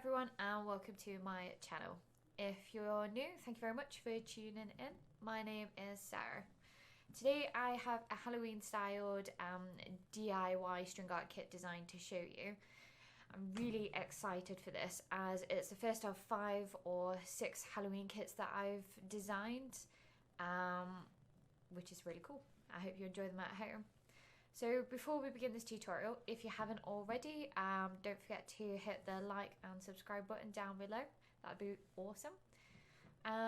everyone and welcome to my channel. If you're new, thank you very much for tuning in. My name is Sarah. Today I have a Halloween styled DIY string art kit design to show you. I'm really excited for this as it's the first of 5 or 6 Halloween kits that I've designed, which is really cool. I hope you enjoy them at home. So before we begin this tutorial, if you haven't already, don't forget to hit the like and subscribe button down below. That'd be awesome.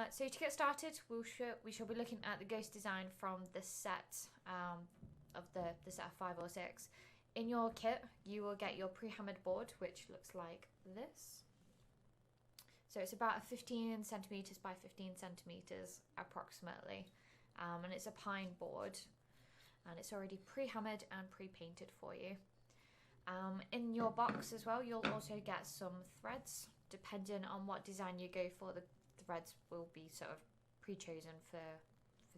So to get started, we shall be looking at the ghost design from the set of the set of 5 or 6. In your kit, you will get your pre-hammered board, which looks like this. So it's about 15 centimeters by 15 centimeters approximately, and it's a pine board. And it's already pre-hammered and pre-painted for you. In your box as well, you'll also get some threads. Depending on what design you go for, the threads will be sort of pre-chosen for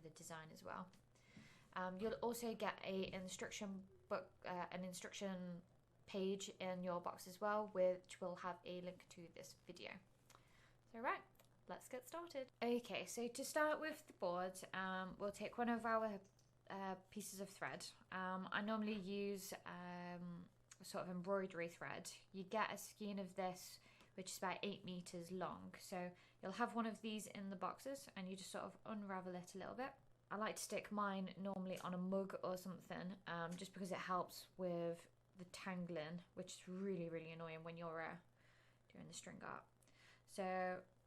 the design as well. You'll also get an instruction book, an instruction page in your box as well, which will have a link to this video. So right, let's get started. Okay, so to start with the board, we'll take one of our pieces of thread. I normally use sort of embroidery thread. You get a skein of this which is about 8 meters long, so you'll have one of these in the boxes and you just sort of unravel it a little bit. I like to stick mine normally on a mug or something, just because it helps with the tangling, which is really annoying when you're doing the string art. So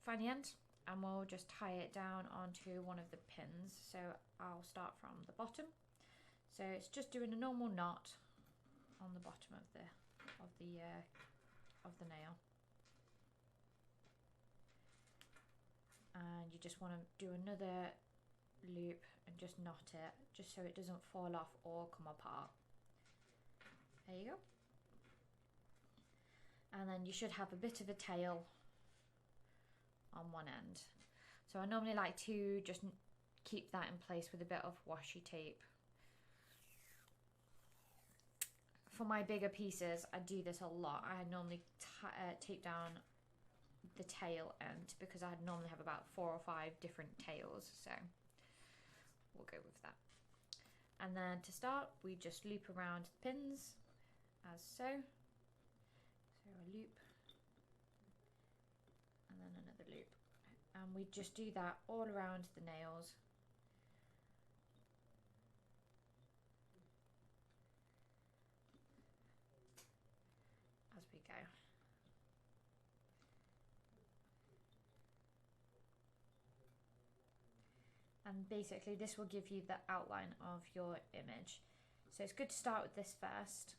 find the end and we'll just tie it down onto one of the pins. So I'll start from the bottom. So it's just doing a normal knot on the bottom of the nail, and you just want to do another loop and just knot it, just so it doesn't fall off or come apart. There you go. And then you should have a bit of a tail on one end. So I normally like to just keep that in place with a bit of washi tape. For my bigger pieces, I do this a lot. I normally tape down the tail end because I normally have about 4 or 5 different tails, so we'll go with that. And then to start, we just loop around the pins as so. So a loop and then another loop, and we just do that all around the nails. As we go. And basically this will give you the outline of your image. So it's good to start with this first,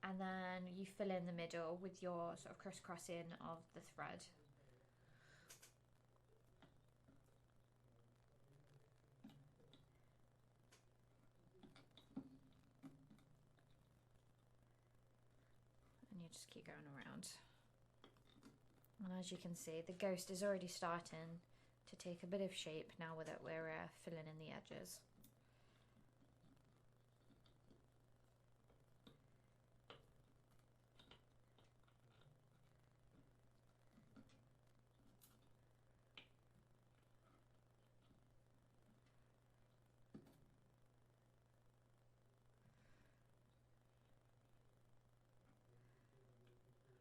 and then you fill in the middle with your sort of crisscrossing of the thread. And you just keep going around. And as you can see, the ghost is already starting to take a bit of shape now that we're filling in the edges.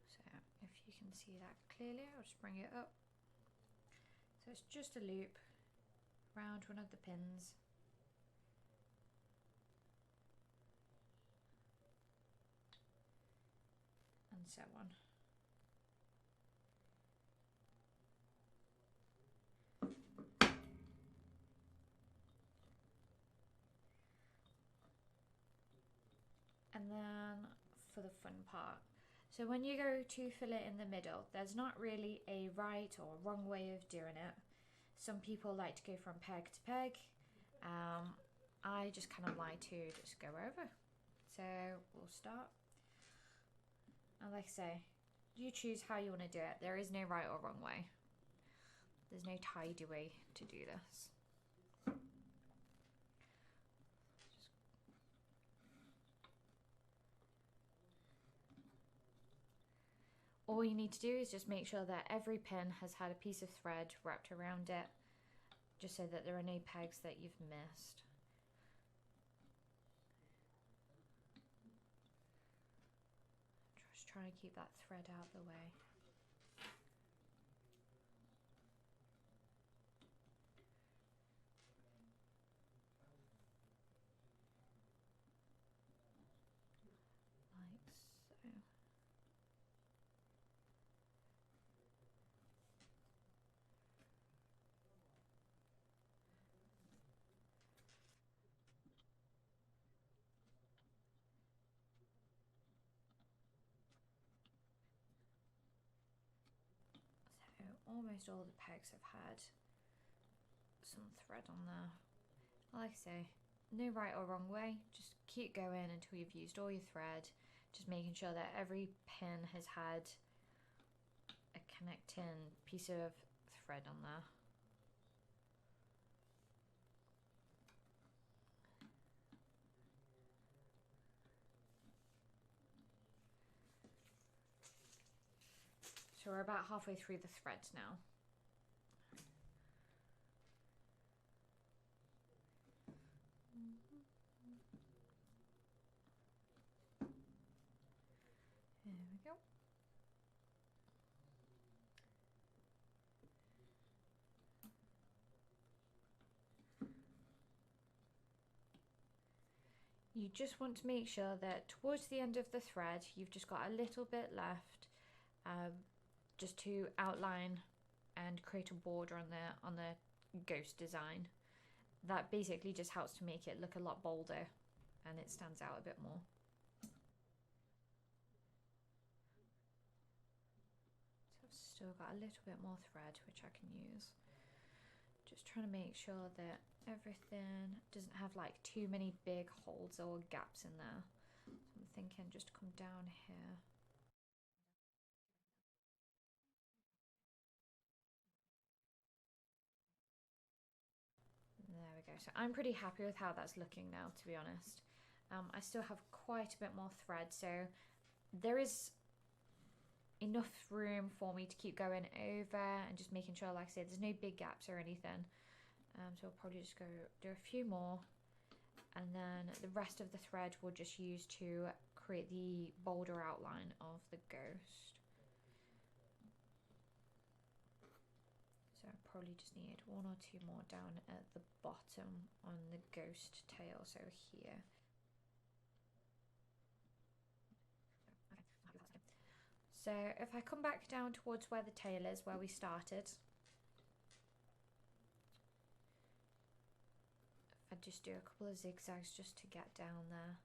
So if you can see that clearly, I'll just bring it up. So it's just a loop around one of the pins. And so on. And then for the fun part. So when you go to fill it in the middle, there's not really a right or wrong way of doing it. Some people like to go from peg to peg. I just kind of like to just go over. So we'll start. And like I say, you choose how you want to do it. There is no right or wrong way. There's no tidy way to do this. all you need to do is just make sure that every pin has had a piece of thread wrapped around it, just so that there are no pegs that you've missed. Just try to keep that thread out of the way. Like so. So almost all the pegs have had some thread on there. Like I say, no right or wrong way, just keep going until you've used all your thread, just making sure that every pin has had a connecting piece of thread on there. So we're about halfway through the threads now. There we go. You just want to make sure that towards the end of the thread, you've just got a little bit left, just to outline and create a border on the ghost design. That basically just helps to make it look a lot bolder and it stands out a bit more. So I've still got a little bit more thread which I can use. Just trying to make sure that everything doesn't have like too many big holes or gaps in there. So I'm thinking just come down here. There we go. So I'm pretty happy with how that's looking now, to be honest. I still have quite a bit more thread, so there is enough room for me to keep going over and just making sure, like I said, there's no big gaps or anything. So I'll probably just go do a few more, and then the rest of the thread we'll just use to create the bolder outline of the ghost. So I probably just need one or two more down at the bottom on the ghost tail, so here. So if I come back down towards where the tail is, where we started, I just do a couple of zigzags just to get down there.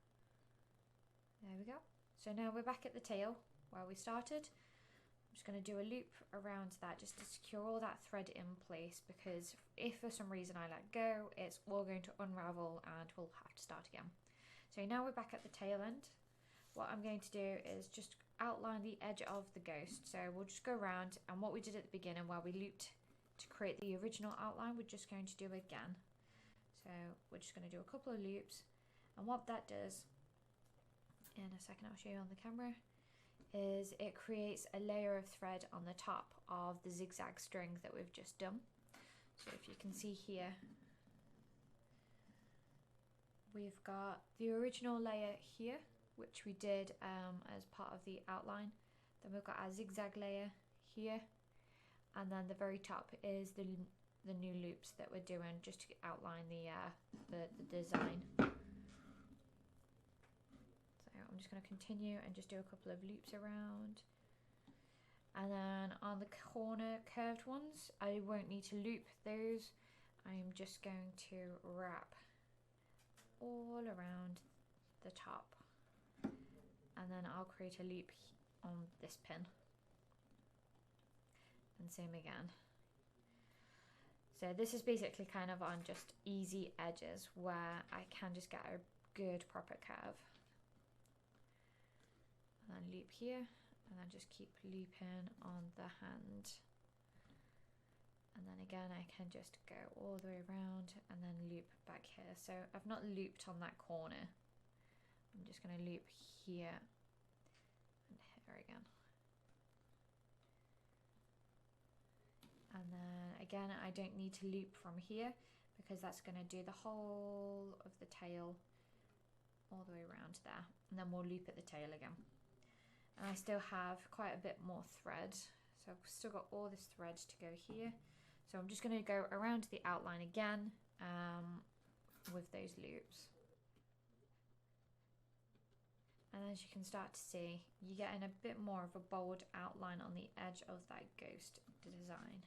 There we go. So now we're back at the tail where we started. I'm just going to do a loop around that just to secure all that thread in place, because if for some reason I let go, it's all going to unravel and we'll have to start again. So now we're back at the tail end. What I'm going to do is just outline the edge of the ghost. So we'll just go around, and what we did at the beginning where we looped to create the original outline, we're just going to do again. So we're just going to do a couple of loops, and what that does, in a second I'll show you on the camera, is it creates a layer of thread on the top of the zigzag string that we've just done. So if you can see here, we've got the original layer here, which we did as part of the outline. Then we've got our zigzag layer here, and then the very top is the new loops that we're doing just to outline the design. So I'm just going to continue and just do a couple of loops around, and then on the corner curved ones I won't need to loop those. I'm just going to wrap all around the top, and then I'll create a loop on this pin, and same again. So this is basically kind of on just easy edges where I can just get a good proper curve. And then loop here, and then just keep looping on the hand. And then again I can just go all the way around and then loop back here. So I've not looped on that corner. I'm just going to loop here and here again. And then again, I don't need to loop from here because that's going to do the whole of the tail all the way around there, and then we'll loop at the tail again. And I still have quite a bit more thread, so I've still got all this thread to go here. So I'm just going to go around the outline again with those loops. And as you can start to see, you're getting a bit more of a bold outline on the edge of that ghost design.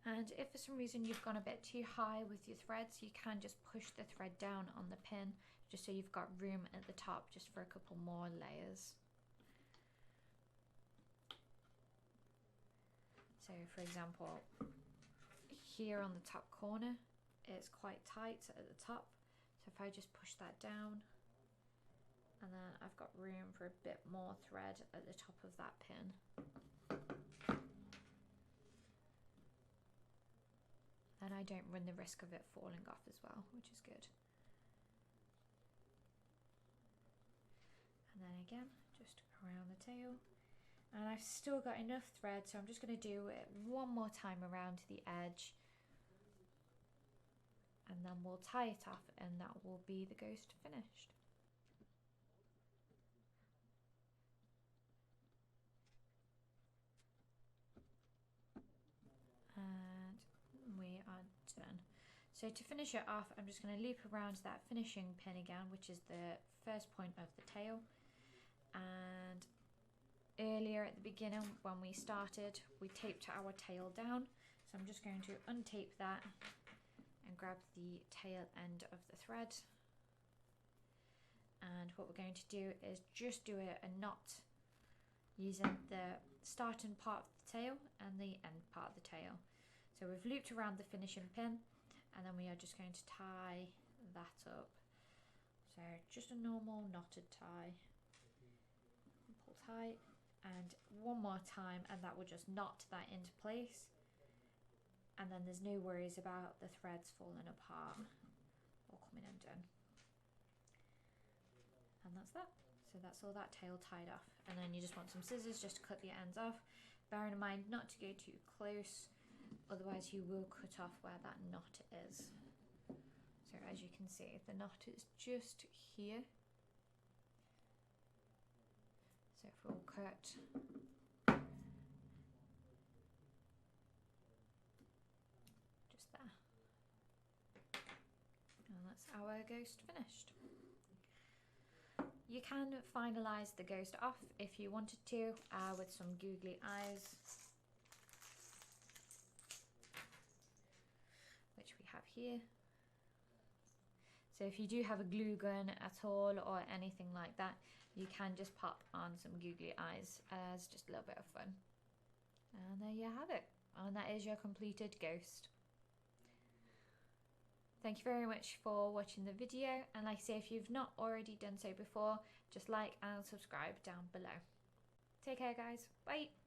And if for some reason you've gone a bit too high with your threads, you can just push the thread down on the pin, just so you've got room at the top just for a couple more layers. So for example, here on the top corner, it's quite tight at the top. So if I just push that down, and then I've got room for a bit more thread at the top of that pin. And I don't run the risk of it falling off as well, which is good. And then again, just around the tail. And I've still got enough thread, so I'm just going to do it one more time around the edge. And then we'll tie it off, and that will be the ghost finished. And we are done. So to finish it off, I'm just going to loop around that finishing pin again, which is the first point of the tail. And earlier at the beginning when we started, we taped our tail down, so I'm just going to untape that and grab the tail end of the thread. And what we're going to do is just do a knot using the starting part of the tail and the end part of the tail. So we've looped around the finishing pin, and then we are just going to tie that up. So just a normal knotted tie. Pull tight, and one more time, and that will just knot that into place, and then there's no worries about the threads falling apart or coming undone. And that's that. So that's all that tail tied off, and then you just want some scissors just to cut the ends off, bearing in mind not to go too close, otherwise you will cut off where that knot is. So as you can see, the knot is just here. So if we'll cut just there, and that's our ghost finished. You can finalise the ghost off if you wanted to with some googly eyes, which we have here. So if you do have a glue gun at all or anything like that, you can just pop on some googly eyes as just a little bit of fun. And there you have it. And that is your completed ghost. Thank you very much for watching the video. And like I say, if you've not already done so before, just like and subscribe down below. Take care, guys. Bye.